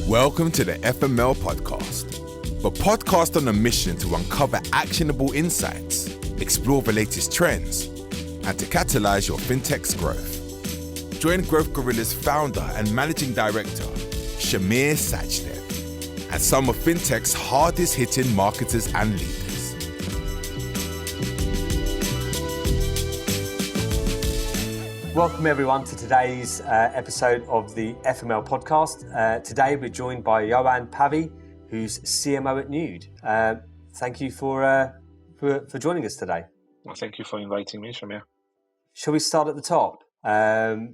Welcome to the FML Podcast, the podcast on a mission to uncover actionable insights, explore the latest trends, and to catalyze your fintech's growth. Join Growth Gorilla's founder and managing director, Sachdev, and some of fintech's hardest-hitting marketers and leaders. Welcome everyone to today's episode of the FML Podcast. Today we're joined by Yoann Pavy, who's CMO at Nude. Thank you for joining us today. Well, thank you for inviting me, Shamir. Shall we start at the top? Do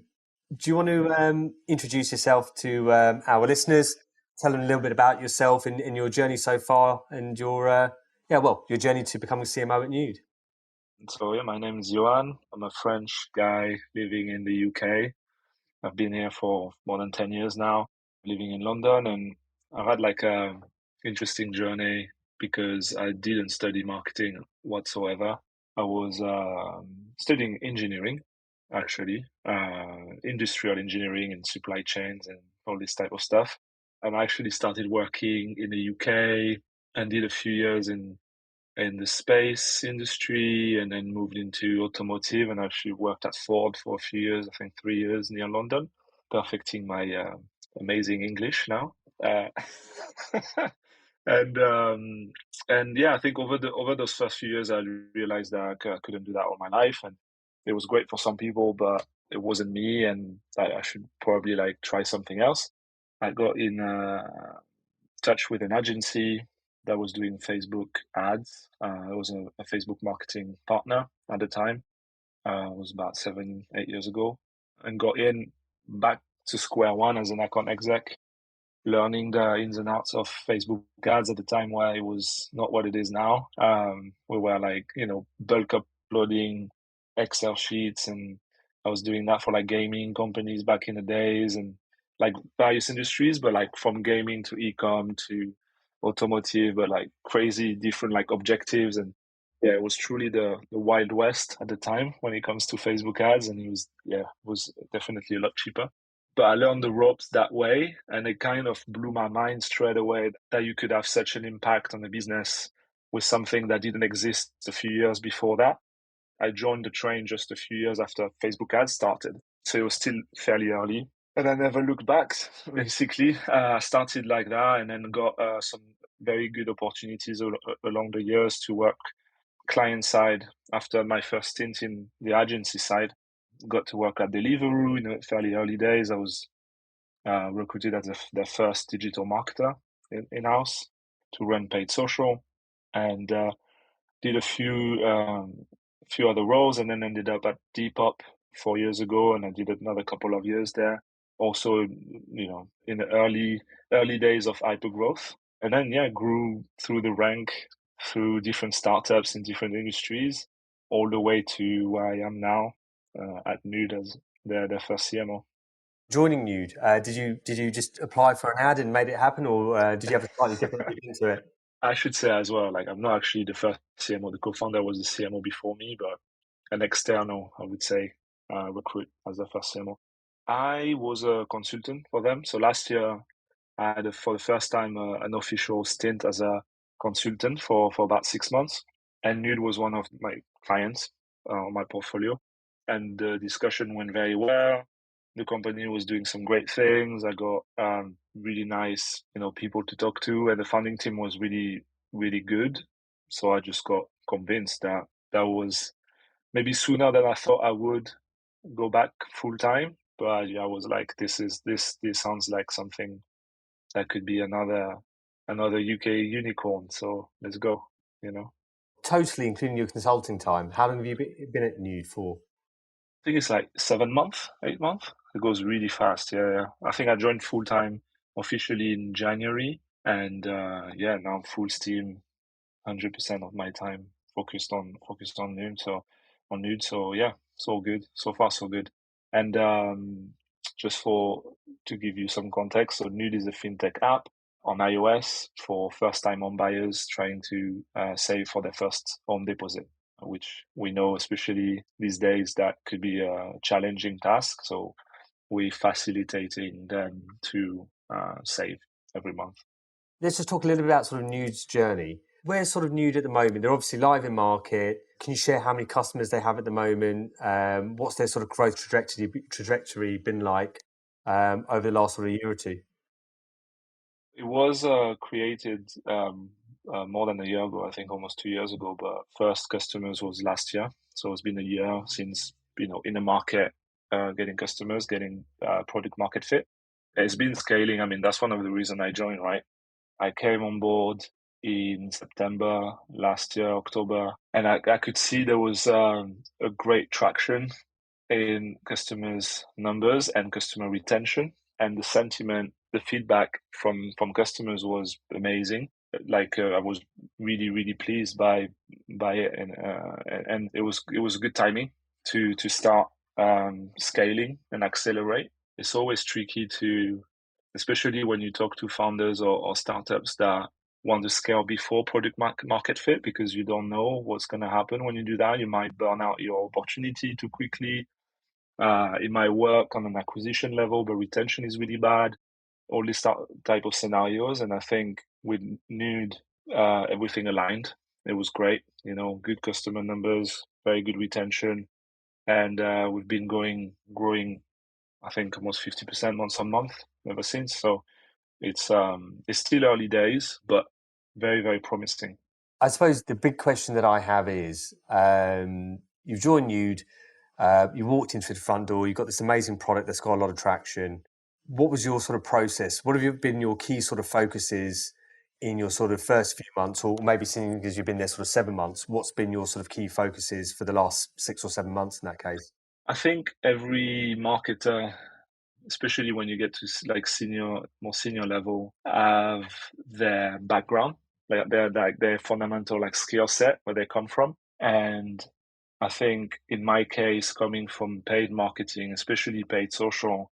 you want to introduce yourself to our listeners? Tell them a little bit about yourself and your journey so far, and your journey to becoming CMO at Nude. So my name is Yoann. I'm a French guy living in the UK. I've been here for more than 10 years now, living in London, and I've had like a interesting journey because I didn't study marketing whatsoever. I was studying engineering, actually, industrial engineering and supply chains and all this type of stuff. And I actually started working in the UK and did a few years in the space industry, and then moved into automotive, and actually worked at Ford for a few years, I think 3 years near London, perfecting my amazing English now. And yeah, I think over those first few years, I realized that I couldn't do that all my life, and it was great for some people, but it wasn't me, and I should probably like try something else. I got in touch with an agency that was doing Facebook ads. I was a Facebook marketing partner at the time. It was about 7-8 years ago, and got in back to square one as an account exec, learning the ins and outs of Facebook ads at the time where it was not what it is now. We were like, bulk uploading Excel sheets, and I was doing that for like gaming companies back in the days, and like various industries, but like from gaming to e-com to automotive, but like crazy different like objectives. And yeah, it was truly the Wild West at the time when it comes to Facebook ads, and it was definitely a lot cheaper. But I learned the ropes that way, and it kind of blew my mind straight away that you could have such an impact on the business with something that didn't exist a few years before that. I joined the train just a few years after Facebook ads started, so it was still fairly early. And I never looked back, basically. I started like that, and then got some very good opportunities along the years to work client side. After my first stint in the agency side, got to work at Deliveroo in the fairly early days. I was recruited as their first digital marketer in-house to run paid social, and did a few other roles, and then ended up at Depop 4 years ago, and I did another couple of years there. Also, in the early days of hypergrowth, and then grew through the rank through different startups in different industries, all the way to where I am now at Nude as their first CMO. Joining Nude, did you just apply for an ad and made it happen, or did you have a slightly different route into it? I should say as well, like I'm not actually the first CMO. The co-founder was the CMO before me, but an external, I would say, recruit as the first CMO. I was a consultant for them. So last year, I had for the first time an official stint as a consultant for about 6 months. And Nude was one of my clients on my portfolio. And the discussion went very well. The company was doing some great things. I got really nice, people to talk to, and the founding team was really, really good. So I just got convinced that was maybe sooner than I thought I would go back full time. But I was like, this sounds like something that could be another UK unicorn. So let's go, Totally, including your consulting time. How long have you been at Nude for? I think it's like 7 months, 8 months. It goes really fast. Yeah. I think I joined full time officially in January, and now I'm full steam, 100% of my time focused on Nude. So on Nude, so yeah, so good. So far, so good. And just to give you some context, so Nude is a fintech app on iOS for first-time home buyers trying to save for their first home deposit, which we know, especially these days, that could be a challenging task. So we're facilitating them to save. every month. Let's just talk a little bit about sort of Nude's journey. Where's sort of Nude at the moment? They're obviously live in market. Can you share how many customers they have at the moment? What's their sort of growth trajectory been like over the last sort of year or two? It was created more than a year ago, I think almost 2 years ago, but first customers was last year. So it's been a year since, in the market, getting customers, getting product market fit. It's been scaling. I mean, that's one of the reasons I joined, right? I came on board in September last year, October, and I could see there was a great traction in customers' numbers and customer retention, and the sentiment, the feedback from customers was amazing. Like I was really pleased by it, and it was good timing to start scaling and accelerate. It's always tricky to, especially when you talk to founders or startups that want to scale before product market fit, because you don't know what's going to happen when you do that. You might burn out your opportunity too quickly. It might work on an acquisition level, but retention is really bad. All these type of scenarios. And I think with Nude, everything aligned. It was great. Good customer numbers, very good retention. And we've been growing, I think almost 50% month on month ever since. So it's still early days, but very, very promising. I suppose the big question that I have is, you've joined Nude, you walked into the front door, you've got this amazing product that's got a lot of traction. What was your sort of process? What have been your key sort of focuses in your sort of first few months, or maybe seeing because you've been there sort of 7 months, what's been your sort of key focuses for the last 6 or 7 months in that case? I think every marketer, especially when you get to like more senior level, have their background, like their fundamental like skill set where they come from. And I think in my case, coming from paid marketing, especially paid social,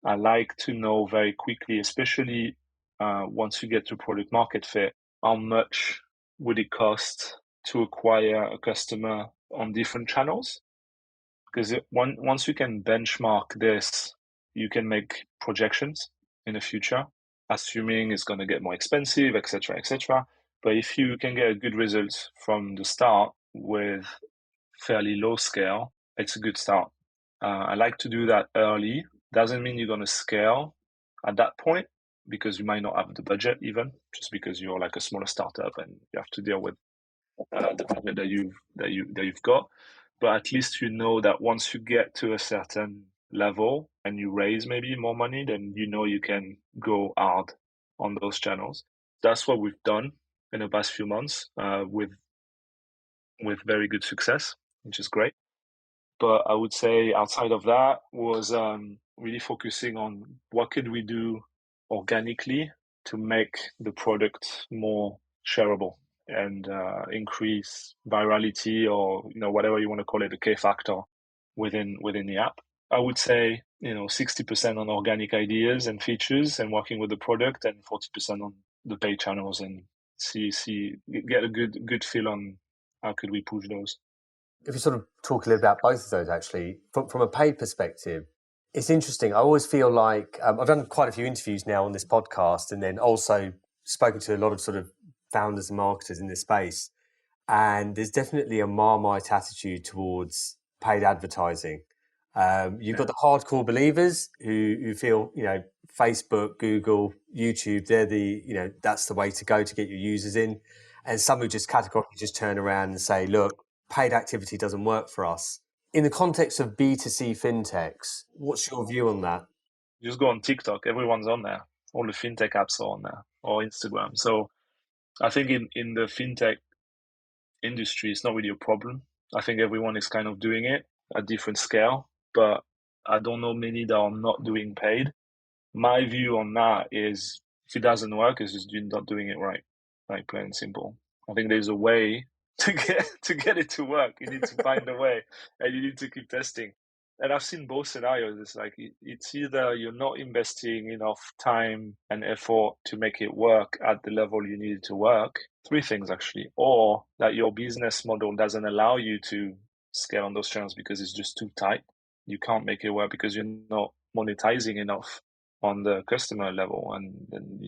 I like to know very quickly, especially once you get to product market fit, how much would it cost to acquire a customer on different channels? Because once you can benchmark this, you can make projections in the future, assuming it's going to get more expensive, etc., etc. But if you can get a good result from the start with fairly low scale, it's a good start. I like to do that early. Doesn't mean you're going to scale at that point, because you might not have the budget even, just because you're like a smaller startup and you have to deal with the budget that you've got. But at least you know that once you get to a certain level and you raise maybe more money, then you can go hard on those channels. That's what we've done in the past few months with very good success, which is great. But I would say outside of that was really focusing on what could we do organically to make the product more shareable and increase virality, or whatever you want to call it, the K factor within the app. I would say 60% on organic ideas and features and working with the product, and 40% on the paid channels, and get a good feel on how could we push those. If you sort of talk a little about both of those, actually, from a paid perspective, it's interesting. I always feel like I've done quite a few interviews now on this podcast, and then also spoken to a lot of sort of founders and marketers in this space. And there's definitely a Marmite attitude towards paid advertising. You've got the hardcore believers who feel, Facebook, Google, YouTube, they're that's the way to go to get your users in. And some who just categorically just turn around and say, look, paid activity doesn't work for us. In the context of B2C fintechs, what's your view on that? Just go on TikTok, everyone's on there. All the fintech apps are on there, or Instagram. So I think in the fintech industry, it's not really a problem. I think everyone is kind of doing it at different scale, but I don't know many that are not doing paid. My view on that is, if it doesn't work, it's just you're not doing it right, like plain and simple. I think there's a way to get it to work. You need to find a way, and you need to keep testing. And I've seen both scenarios. It's like it's either you're not investing enough time and effort to make it work at the level you need it to work. 3 things actually, or that your business model doesn't allow you to scale on those channels because it's just too tight. You can't make it work because you're not monetizing enough on the customer level, and then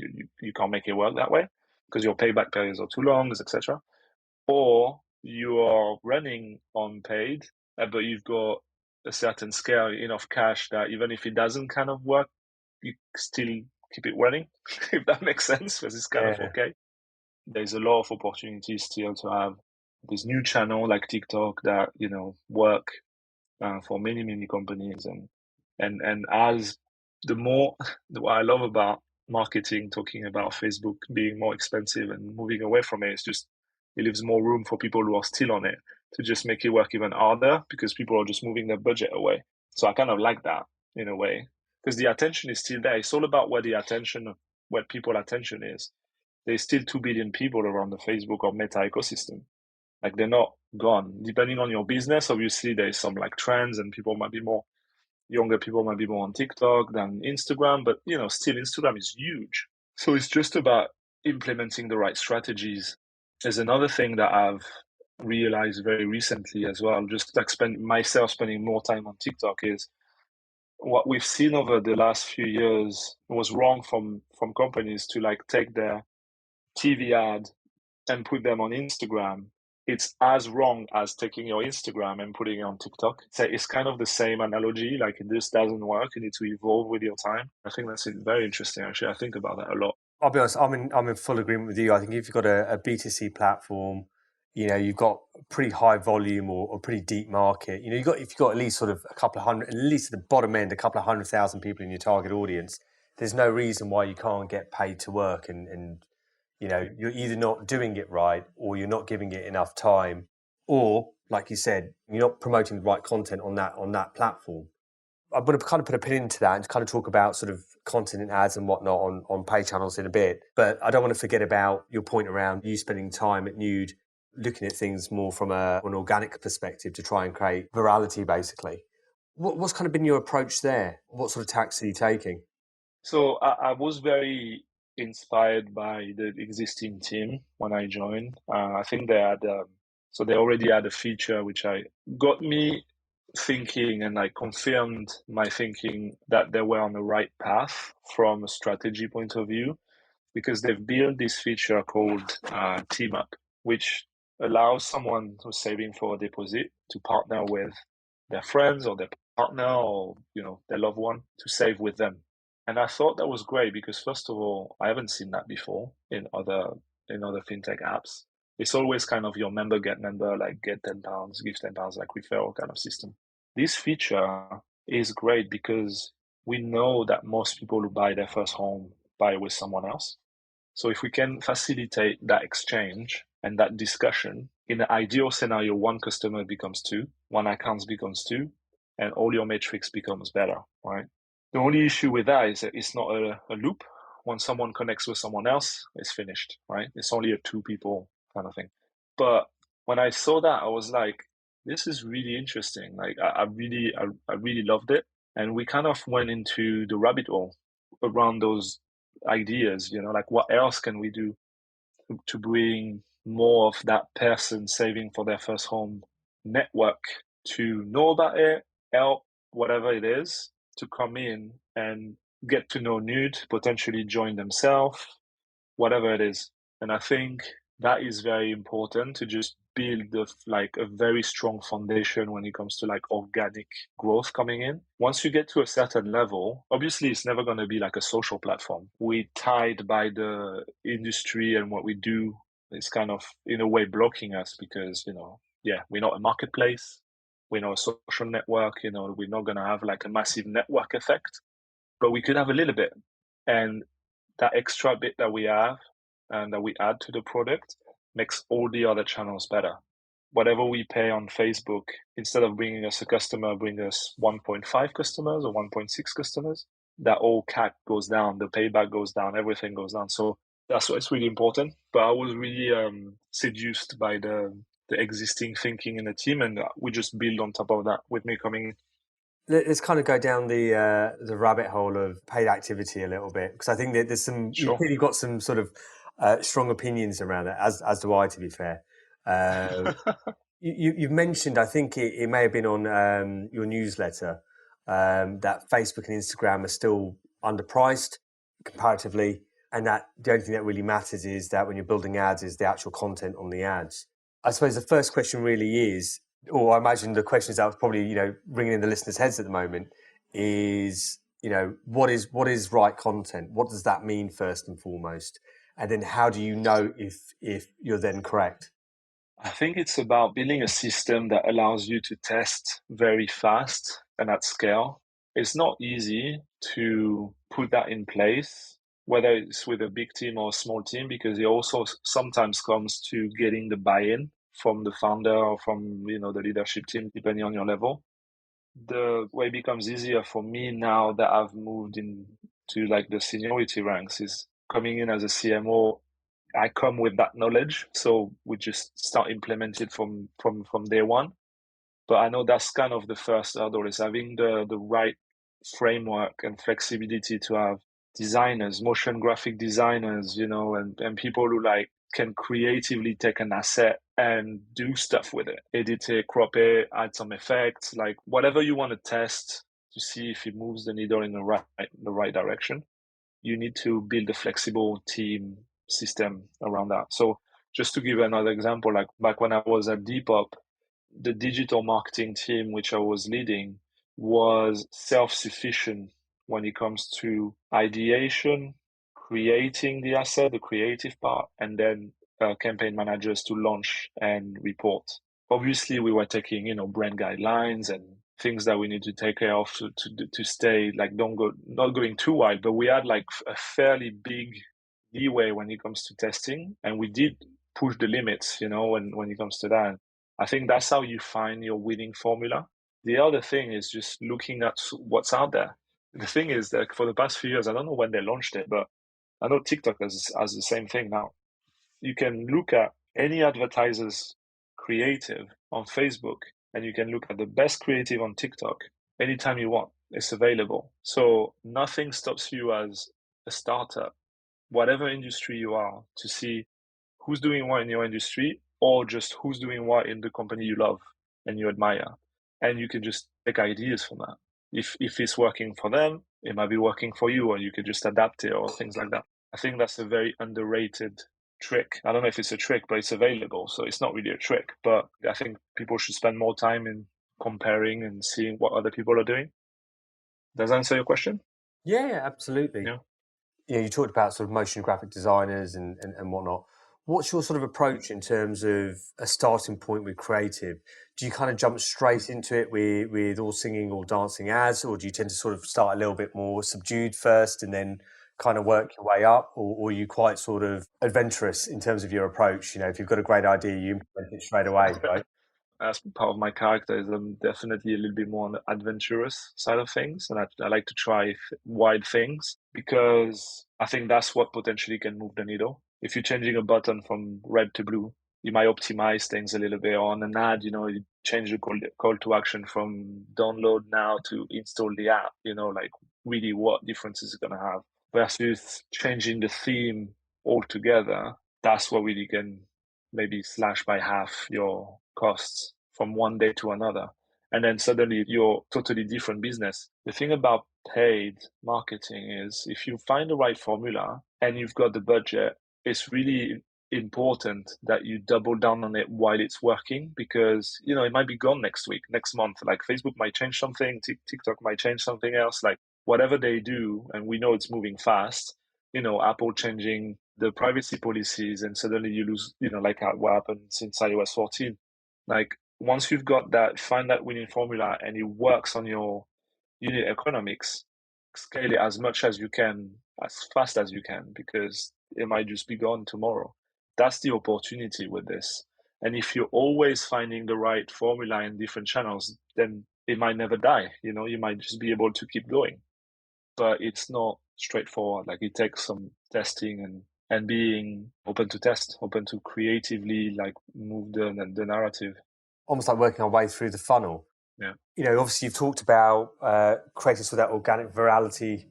you can't make it work that way because your payback periods are too long, etc. Or you are running on paid, but you've got a certain scale, enough cash that even if it doesn't kind of work, you still keep it running, if that makes sense, because it's kind of okay. There's a lot of opportunities still to have this new channel like TikTok that, work for many, many companies. And as what I love about marketing, talking about Facebook being more expensive and moving away from it, it's just, it leaves more room for people who are still on it to just make it work even harder because people are just moving their budget away. So I kind of like that in a way because the attention is still there. It's all about where people's attention is. There's still 2 billion people around the Facebook or Meta ecosystem. Like they're not gone. Depending on your business, obviously there's some like trends and younger people might be more on TikTok than Instagram, but still Instagram is huge. So it's just about implementing the right strategies. There's another thing that I've realized very recently as well, just like spending more time on TikTok, is what we've seen over the last few years was wrong from companies to like take their TV ad and put them on Instagram. It's as wrong as taking your Instagram and putting it on TikTok. So it's kind of the same analogy. Like this doesn't work. You need to evolve with your time. I think that's very interesting. Actually, I think about that a lot. I'll be honest. I'm in full agreement with you. I think if you've got a B2C platform, you've got pretty high volume or pretty deep market. If you've got at least sort of a couple of hundred, at least at the bottom end, a couple of 100,000 people in your target audience. There's no reason why you can't get paid to work and you're either not doing it right or you're not giving it enough time, or like you said, you're not promoting the right content on that platform. I'm going to kind of put a pin into that and kind of talk about sort of content and ads and whatnot on paid channels in a bit. But I don't want to forget about your point around you spending time at Nude looking at things more from an organic perspective to try and create virality, basically. What's kind of been your approach there? What sort of tactics are you taking? So I was very inspired by the existing team when I joined. I think they already had a feature which got me thinking and like confirmed my thinking that they were on the right path from a strategy point of view, because they've built this feature called Team Up, which allows someone who's saving for a deposit to partner with their friends or their partner or their loved one to save with them. And I thought that was great because, first of all, I haven't seen that before in other fintech apps. It's always kind of your member get member, like get £10, give £10, like referral kind of system. This feature is great because we know that most people who buy their first home buy with someone else. So if we can facilitate that exchange and that discussion, in the ideal scenario, one customer becomes two, one account becomes two, and all your metrics becomes better, right? The only issue with that is that it's not a loop. When someone connects with someone else, it's finished, right? It's only a 2 people kind of thing. But when I saw that, I was like, this is really interesting. Like I really loved it. And we kind of went into the rabbit hole around those ideas, like what else can we do to bring more of that person saving for their first home network to know about it, help, whatever it is, to come in and get to know Nude, potentially join themselves, whatever it is. And I think that is very important to just build a very strong foundation when it comes to like organic growth coming in. Once you get to a certain level, obviously it's never going to be like a social platform. We're tied by the industry, and what we do is kind of in a way blocking us because, we're not a marketplace. We're not a social network, we're not going to have like a massive network effect, but we could have a little bit. And that extra bit that we have and that we add to the product makes all the other channels better. Whatever we pay on Facebook, instead of bringing us a customer, bring us 1.5 customers or 1.6 customers, that all CAC goes down, the payback goes down, everything goes down. So that's why it's really important. But I was really seduced by the existing thinking in the team, and we just build on top of that with me coming in. Let's kind of go down the rabbit hole of paid activity a little bit, because I think that there's some, Sure. You've really got some sort of strong opinions around it, as do I, to be fair. You've mentioned, I think it may have been on your newsletter, that Facebook and Instagram are still underpriced comparatively, and that the only thing that really matters is that when you're building ads is the actual content on the ads. I suppose the first question really is, or I imagine the questions that was probably, ringing in the listeners' heads at the moment is, what is right content? What does that mean first and foremost? And then how do you know if you're then correct? I think it's about building a system that allows you to test very fast and at scale. It's not easy to put that in place, whether it's with a big team or a small team, because it also sometimes comes to getting the buy-in from the founder or from the leadership team, depending on your level. The way it becomes easier for me now that I've moved into like the seniority ranks is coming in as a CMO. I come with that knowledge, so we just start implementing from day one. But I know that's kind of the first hurdle, is having the right framework and flexibility to have designers, motion graphic designers, and people who like can creatively take an asset and do stuff with it, edit it, crop it, add some effects, like whatever you want to test to see if it moves the needle in the right direction. You need to build a flexible team system around that. So just to give another example, like back when I was at Depop, the digital marketing team, which I was leading, was self-sufficient when it comes to ideation, creating the asset, the creative part, and then campaign managers to launch and report. Obviously, we were taking, brand guidelines and things that we need to take care of to stay like not going too wide, but we had like a fairly big leeway when it comes to testing, and we did push the limits, when it comes to that. I think that's how you find your winning formula. The other thing is just looking at what's out there. The thing is that for the past few years, I don't know when they launched it, but I know TikTok has the same thing now. You can look at any advertiser's creative on Facebook, and you can look at the best creative on TikTok anytime you want. It's available. So nothing stops you as a startup, whatever industry you are, to see who's doing what in your industry, or just who's doing what in the company you love and you admire. And you can just take ideas from that. If it's working for them, it might be working for you, or you could just adapt it or things like that. I think that's a very underrated trick. I don't know if it's a trick, but it's available. So it's not really a trick, but I think people should spend more time in comparing and seeing what other people are doing. Does that answer your question? Yeah, absolutely. Yeah. You talked about sort of motion graphic designers and whatnot. What's your sort of approach in terms of a starting point with creative? Do you kind of jump straight into it with all singing or dancing ads, or do you tend to sort of start a little bit more subdued first and then kind of work your way up, or are you quite sort of adventurous in terms of your approach? If you've got a great idea, you implement it straight away, right? As part of my character is I'm definitely a little bit more on the adventurous side of things, and I like to try wide things, because I think that's what potentially can move the needle. If you're changing a button from red to blue, you might optimize things a little bit. On an ad, you change the call to action from download now to install the app, like really what difference is it going to have, versus changing the theme altogether. That's what really can maybe slash by half your costs from one day to another. And then suddenly you're totally different business. The thing about paid marketing is if you find the right formula and you've got the budget, it's really important that you double down on it while it's working, because it might be gone next week, next month. Like Facebook might change something, TikTok might change something else, like whatever they do, and we know it's moving fast. Apple changing the privacy policies, and suddenly you lose, like what happened since iOS 14. Like once you've got that, find that winning formula and it works on your unit economics, scale it as much as you can, as fast as you can, because it might just be gone tomorrow. That's the opportunity with this. And if you're always finding the right formula in different channels, then it might never die. You might just be able to keep going. But it's not straightforward. Like it takes some testing and being open to test, open to creatively like move the narrative. Almost like working our way through the funnel. Yeah. Obviously you've talked about creating sort of that organic virality,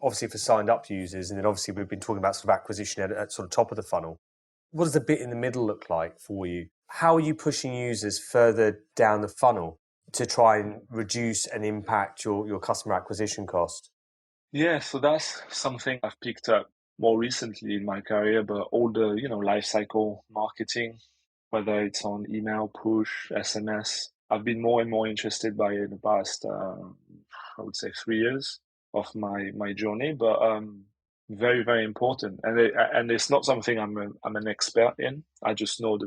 obviously for signed up users. And then obviously we've been talking about sort of acquisition at sort of top of the funnel. What does the bit in the middle look like for you? How are you pushing users further down the funnel to try and reduce and impact your customer acquisition cost? Yeah, so that's something I've picked up more recently in my career, but all the, life cycle marketing, whether it's on email, push, SMS, I've been more and more interested by it in the past, I would say 3 years of my journey, but very, very important. And it's not something I'm an expert in. I just know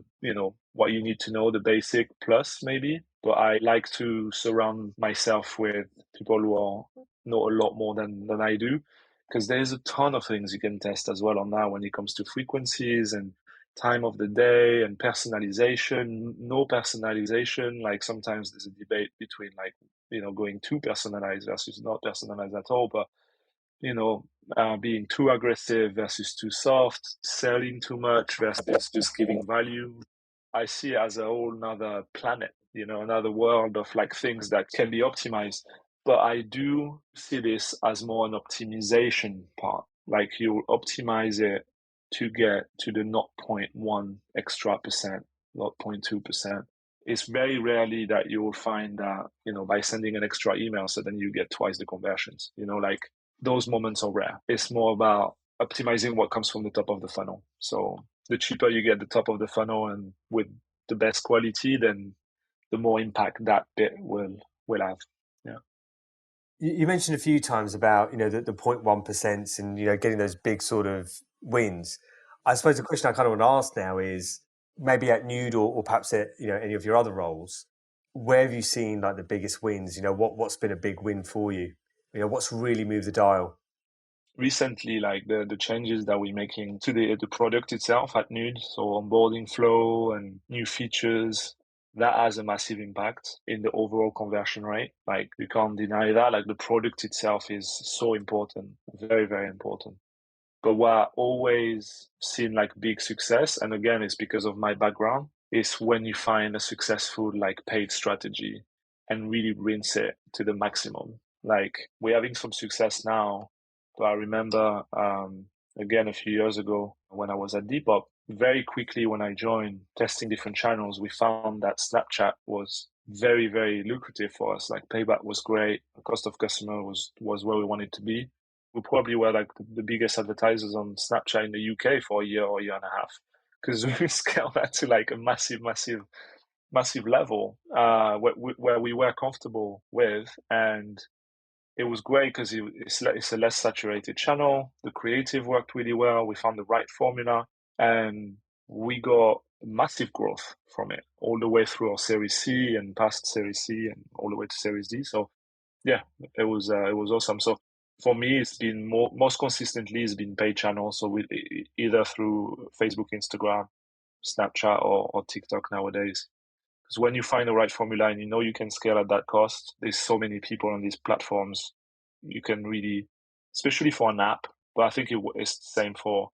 what you need to know, the basic plus maybe, but I like to surround myself with people who know a lot more than I do, because there's a ton of things you can test as well on that when it comes to frequencies and time of the day and personalization, no personalization. Like sometimes there's a debate between like, going too personalized versus not personalized at all, but you know, being too aggressive versus too soft, selling too much versus just giving value. I see it as a whole nother planet, another world of like things that can be optimized. But I do see this as more an optimization part. Like you optimize it to get to the 0.1 extra percent, 0.2%. It's very rarely that you will find that, by sending an extra email, so then you get twice the conversions, like those moments are rare. It's more about optimizing what comes from the top of the funnel. So the cheaper you get the top of the funnel and with the best quality, then the more impact that bit will have. Yeah. You mentioned a few times about the 0.1% and getting those big sort of wins. I suppose the question I kind of want to ask now is maybe at Nude or perhaps at any of your other roles, where have you seen like the biggest wins? What's been a big win for you? What's really moved the dial? Recently, like the changes that we're making to the product itself at Nude, so onboarding flow and new features, that has a massive impact in the overall conversion rate. Like you can't deny that. Like the product itself is so important, very, very important. But what I always seen like big success, and again, it's because of my background, is when you find a successful like paid strategy and really rinse it to the maximum. Like we're having some success now, but I remember again a few years ago when I was at Depop, very quickly when I joined testing different channels, we found that Snapchat was very, very lucrative for us. Like payback was great, the cost of customer was where we wanted to be. We probably were like the biggest advertisers on Snapchat in the UK for a year or a year and a half, because we scaled that to like a massive, massive, massive level where we were comfortable with. And it was great because it's a less saturated channel. The creative worked really well. We found the right formula and we got massive growth from it all the way through our Series C and past Series C and all the way to Series D. So yeah, it was awesome. So for me, it's been most consistently it's been paid channels. So either through Facebook, Instagram, Snapchat, or TikTok nowadays. Because when you find the right formula and you can scale at that cost, there's so many people on these platforms. You can really, especially for an app, but I think it's the same for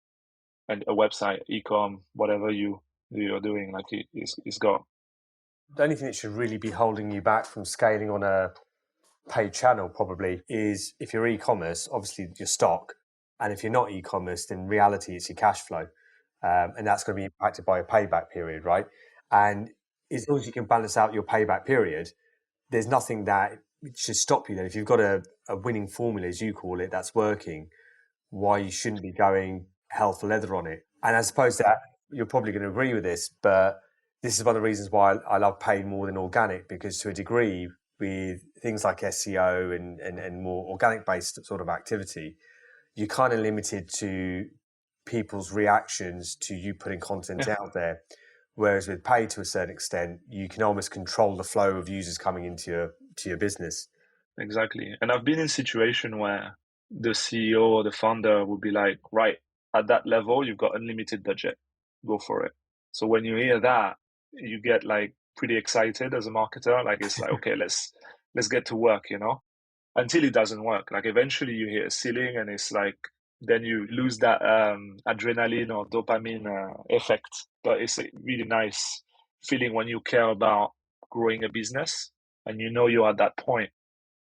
a website, e-com, whatever you're doing. Like it's got. The only thing that should really be holding you back from scaling on a paid channel probably is if you're e-commerce, obviously your stock, and if you're not e-commerce, then reality it's your cash flow, and that's going to be impacted by a payback period, right? And as long as you can balance out your payback period, there's nothing that should stop you. Then, if you've got a winning formula, as you call it, that's working, why you shouldn't be going hell for leather on it? And I suppose that you're probably going to agree with this, but this is one of the reasons why I love paid more than organic, because to a degree, with things like SEO and more organic based sort of activity, you're kind of limited to people's reactions to you putting content out there. Whereas with paid, to a certain extent, you can almost control the flow of users coming into your business. Exactly. And I've been in a situation where the CEO or the founder would be like, right, at that level, you've got unlimited budget. Go for it. So when you hear that, you get like pretty excited as a marketer. Like it's like, okay, let's get to work, until it doesn't work. Like eventually you hit a ceiling and it's like, then you lose that adrenaline or dopamine effect. But it's a really nice feeling when you care about growing a business and you're at that point,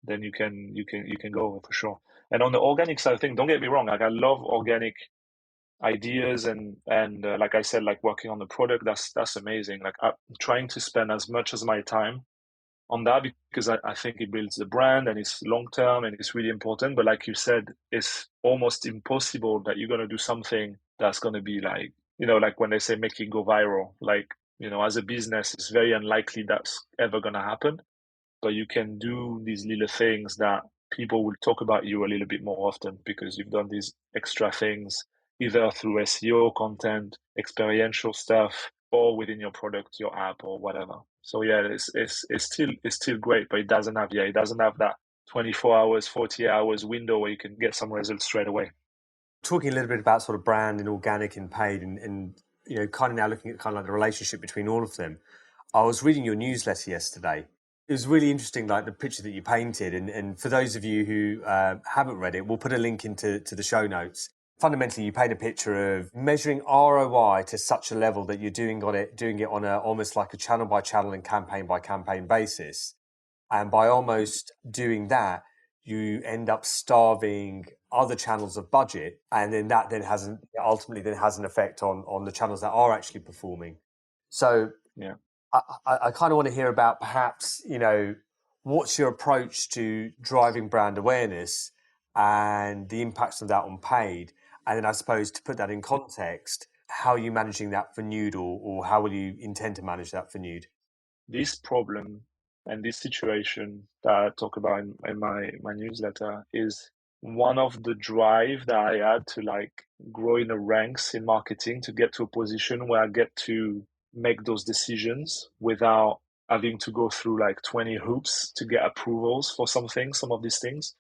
then you can go for sure. And on the organic side of things, don't get me wrong, like I love organic ideas and like I said, like working on the product, that's amazing. Like I'm trying to spend as much as my time on that because I think it builds the brand and it's long term and it's really important. But like you said, it's almost impossible that you're going to do something that's going to be like, like when they say make it go viral, like, as a business, it's very unlikely that's ever going to happen. But you can do these little things that people will talk about you a little bit more often because you've done these extra things, either through SEO content, experiential stuff, or within your product, your app, or whatever. So yeah, it's still great, but it doesn't have that 24 hours, 40 hours window where you can get some results straight away. Talking a little bit about sort of brand and organic and paid, and kind of now looking at kind of like the relationship between all of them. I was reading your newsletter yesterday. It was really interesting, like the picture that you painted. And for those of you who haven't read it, we'll put a link into the show notes. Fundamentally, you paint a picture of measuring ROI to such a level that you're doing it on a almost like a channel by channel and campaign by campaign basis. And by almost doing that, you end up starving other channels of budget, and then that ultimately has an effect on the channels that are actually performing. So yeah. I kind of want to hear about perhaps, what's your approach to driving brand awareness and the impacts of that on paid? And then I suppose to put that in context, how are you managing that for Nude, or how will you intend to manage that for Nude? This problem and this situation that I talk about in my newsletter is one of the drive that I had to like grow in the ranks in marketing to get to a position where I get to make those decisions without having to go through like 20 hoops to get approvals for some of these things.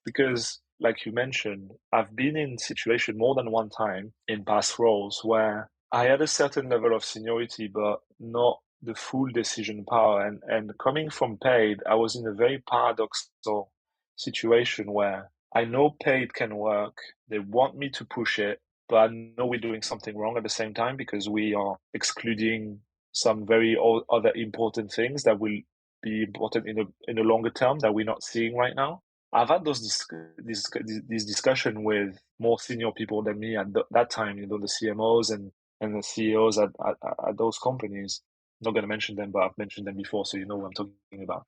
Because like you mentioned, I've been in situation more than one time in past roles where I had a certain level of seniority, but not the full decision power. And coming from paid, I was in a very paradoxical situation where I know paid can work. They want me to push it, but I know we're doing something wrong at the same time because we are excluding some very other important things that will be important in the longer term that we're not seeing right now. I've had this discussion with more senior people than me at that time, the CMOs and the CEOs at those companies. I'm not going to mention them, but I've mentioned them before, so you know what I'm talking about.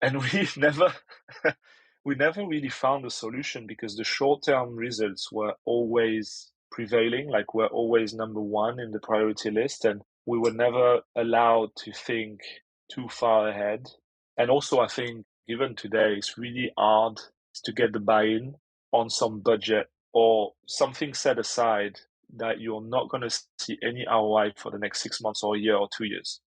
And we never we never really found a solution because the short-term results were always prevailing, like we're always number one in the priority list, and we were never allowed to think too far ahead. And also, I think even today, it's really hard to get the buy-in on some budget or something set aside that you're not going to see any ROI for the next 6 months or a year or 2 years.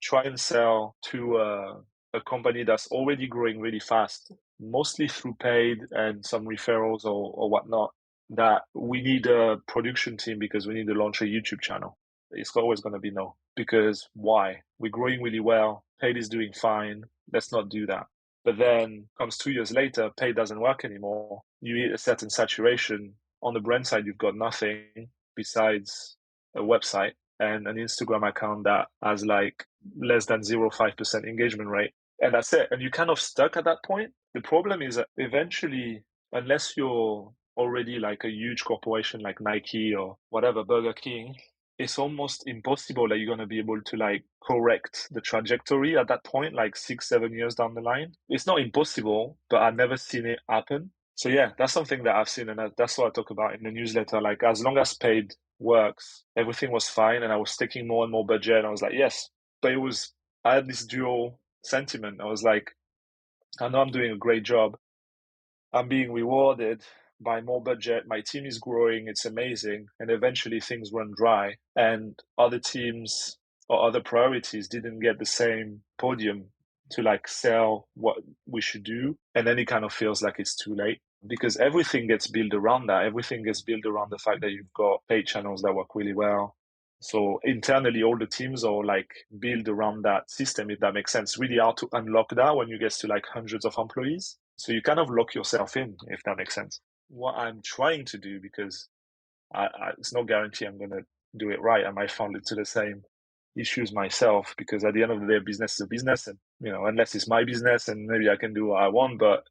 Try and sell to a company that's already growing really fast, mostly through paid and some referrals or whatnot, that we need a production team because we need to launch a YouTube channel. It's always going to be no. Because why? We're growing really well. Paid is doing fine. Let's not do that. But then comes 2 years later, paid doesn't work anymore. You hit a certain saturation. On the brand side, you've got nothing besides a website and an Instagram account that has like less than 0.5% engagement rate. And that's it. And you're kind of stuck at that point. The problem is that eventually, unless you're already like a huge corporation like Nike or whatever, Burger King, it's almost impossible that you're going to be able to like correct the trajectory at that point, like 6-7 years down the line. It's not impossible, but I've never seen it happen. So yeah, that's something that I've seen, and that's what I talk about in the newsletter. Like as long as paid works, everything was fine, and I was taking more and more budget, and I was like, yes. But I had this dual sentiment. I was like, I know I'm doing a great job. I'm being rewarded by more budget. My team is growing. It's amazing. And eventually things run dry, and other teams or other priorities didn't get the same podium to like sell what we should do. And then it kind of feels like it's too late because everything gets built around that. Everything gets built around the fact that you've got paid channels that work really well. So internally, all the teams are like built around that system, if that makes sense. Really hard to unlock that when you get to like hundreds of employees. So you kind of lock yourself in, if that makes sense. What I'm trying to do, because it's no guarantee I'm going to do it right. I might fall into the same issues myself, because at the end of the day, business is a business, and unless it's my business and maybe I can do what I want, but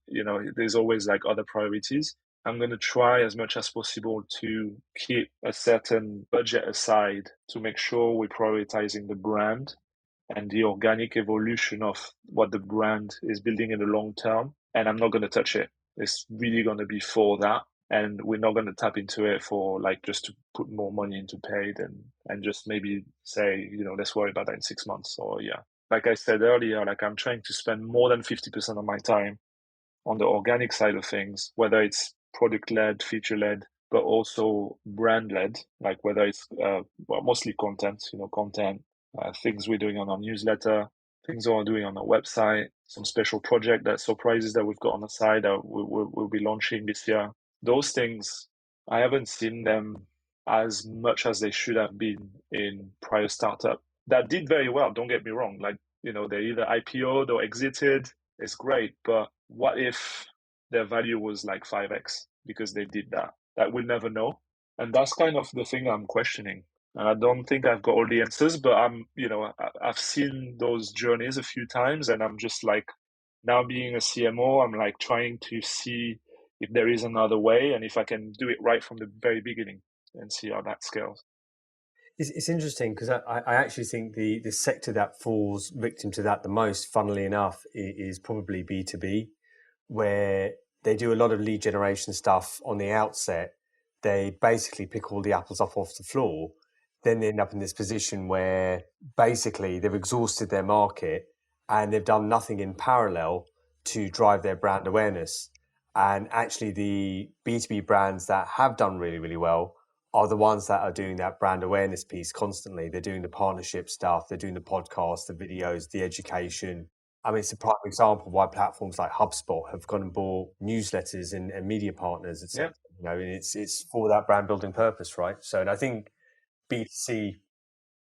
there's always like other priorities. I'm going to try as much as possible to keep a certain budget aside to make sure we're prioritizing the brand and the organic evolution of what the brand is building in the long term. And I'm not going to touch it. It's really going to be for that. And we're not going to tap into it for like just to put more money into paid and just maybe say, let's worry about that in 6 months or yeah. Like I said earlier, like I'm trying to spend more than 50% of my time on the organic side of things, whether it's product led, feature led, but also brand led, like whether it's mostly content, things we're doing on our newsletter, things we're doing on our website, some special project surprises that we've got on the side that we'll be launching this year. Those things, I haven't seen them as much as they should have been in prior startup that did very well. Don't get me wrong. Like, they either IPO'd or exited. It's great. But what if their value was like 5x because they did that? That we'll never know. And that's kind of the thing I'm questioning. And I don't think I've got all the answers, but I've seen those journeys a few times, and I'm just like, now being a CMO, I'm like trying to see if there is another way and if I can do it right from the very beginning and see how that scales. It's interesting because I actually think the sector that falls victim to that the most, funnily enough, is probably B2B, where they do a lot of lead generation stuff on the outset. They basically pick all the apples up off the floor. Then they end up in this position where basically they've exhausted their market and they've done nothing in parallel to drive their brand awareness. And actually the B2B brands that have done really, really well are the ones that are doing that brand awareness piece constantly. They're doing the partnership stuff, they're doing the podcasts, the videos, the education. I mean, it's a prime example why platforms like HubSpot have gone and bought newsletters and media partners, etc. Yeah. And it's for that brand building purpose, right? So, and I think B2C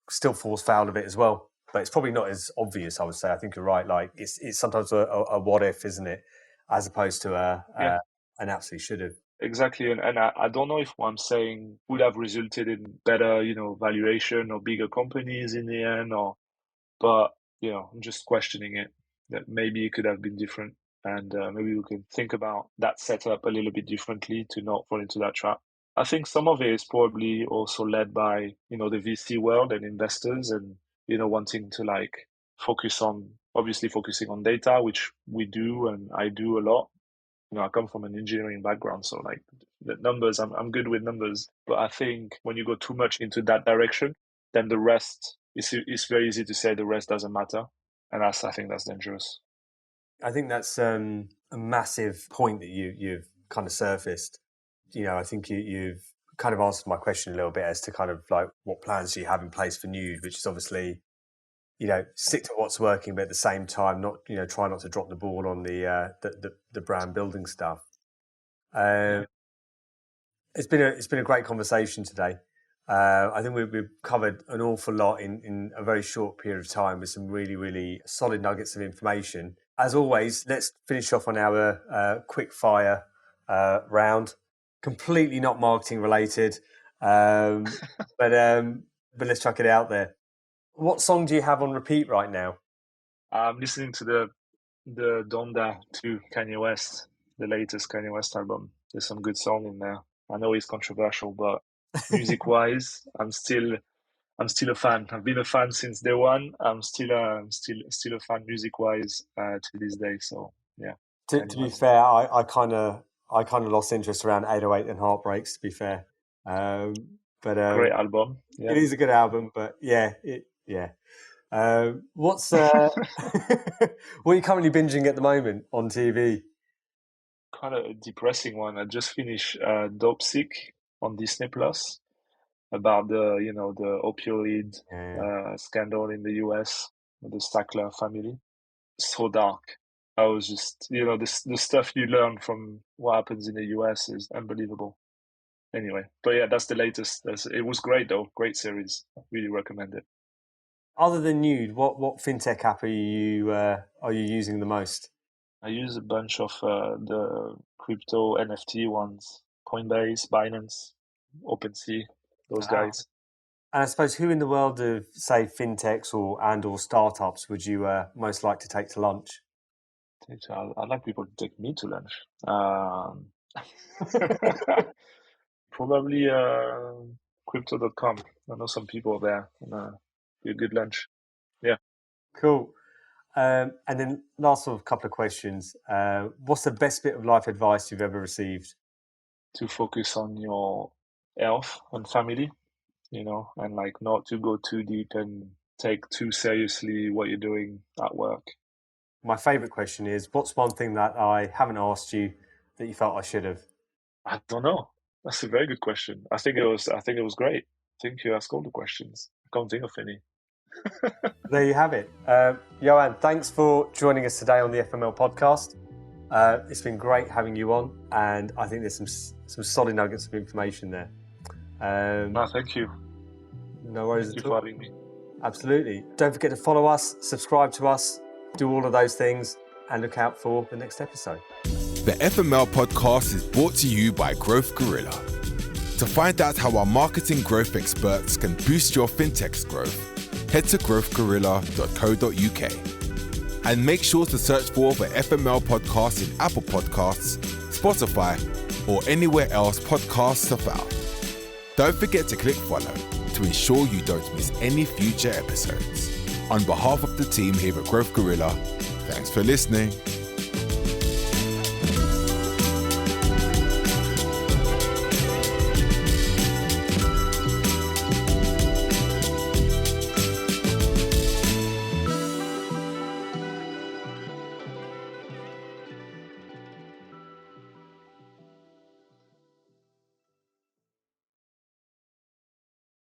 still falls foul of it as well, but it's probably not as obvious. I would say. I think you're right. Like it's sometimes a what if, isn't it, as opposed to an absolutely should have. Exactly, and I don't know if what I'm saying would have resulted in better, valuation or bigger companies in the end, but I'm just questioning it. That maybe it could have been different, and maybe we can think about that setup a little bit differently to not fall into that trap. I think some of it is probably also led by the VC world and investors, and wanting to like focusing on data, which we do and I do a lot. I come from an engineering background, so like the numbers, I'm good with numbers. But I think when you go too much into that direction, then the rest it's very easy to say the rest doesn't matter, and I think that's dangerous. I think that's a massive point that you've kind of surfaced. I think you've kind of answered my question a little bit as to kind of like what plans do you have in place for Nude, which is obviously stick to what's working, but at the same time, not try not to drop the ball on the brand building stuff. It's been a great conversation today. I think we've covered an awful lot in a very short period of time with some really, really solid nuggets of information. As always, let's finish off on our quick fire round. Completely not marketing related, but let's chuck it out there. What song do you have on repeat right now? I'm listening to the Donda to Kanye West, the latest Kanye West album. There's some good song in there. I know it's controversial, but music-wise, I'm still a fan. I've been a fan since day one. I'm still a fan music-wise to this day. So yeah. To be fair, I kind of lost interest around 808 and Heartbreaks. To be fair, but great album. Yeah. It is a good album. But yeah. What's what are you currently binging at the moment on TV? Kind of a depressing one. I just finished Dope Sick on Disney Plus about the opioid scandal in the US with the Sackler family. So dark. I was just the stuff you learn from what happens in the US is unbelievable. Anyway, but yeah, that's the latest. It was great though. Great series. I really recommend it. Other than Nude, what fintech app are you using the most? I use a bunch of the crypto NFT ones: Coinbase, Binance, OpenSea, those guys. And I suppose who in the world of say fintechs or startups would you most like to take to lunch? I'd like people to take me to lunch. Probably crypto.com. I know some people there. Be a good lunch. Yeah. Cool. And then last sort of couple of questions. What's the best bit of life advice you've ever received? To focus on your health and family, and like not to go too deep and take too seriously what you're doing at work. My favourite question is, what's one thing that I haven't asked you that you felt I should have? I don't know. That's a very good question. I think it was great. I think you asked all the questions. I can't think of any. There you have it. Yoann, thanks for joining us today on the FML podcast. It's been great having you on, and I think there's some solid nuggets of information there. No, thank you. No worries Thank at you all. for having me. Absolutely. Don't forget to follow us, subscribe to us, do all of those things, and look out for the next episode. The FML podcast is brought to you by Growth Gorilla. To find out how our marketing growth experts can boost your fintech's growth, head to growthgorilla.co.uk. And make sure to search for the FML podcast in Apple Podcasts, Spotify, or anywhere else podcasts are found. Don't forget to click follow to ensure you don't miss any future episodes. On behalf of the team here at Growth Gorilla, thanks for listening.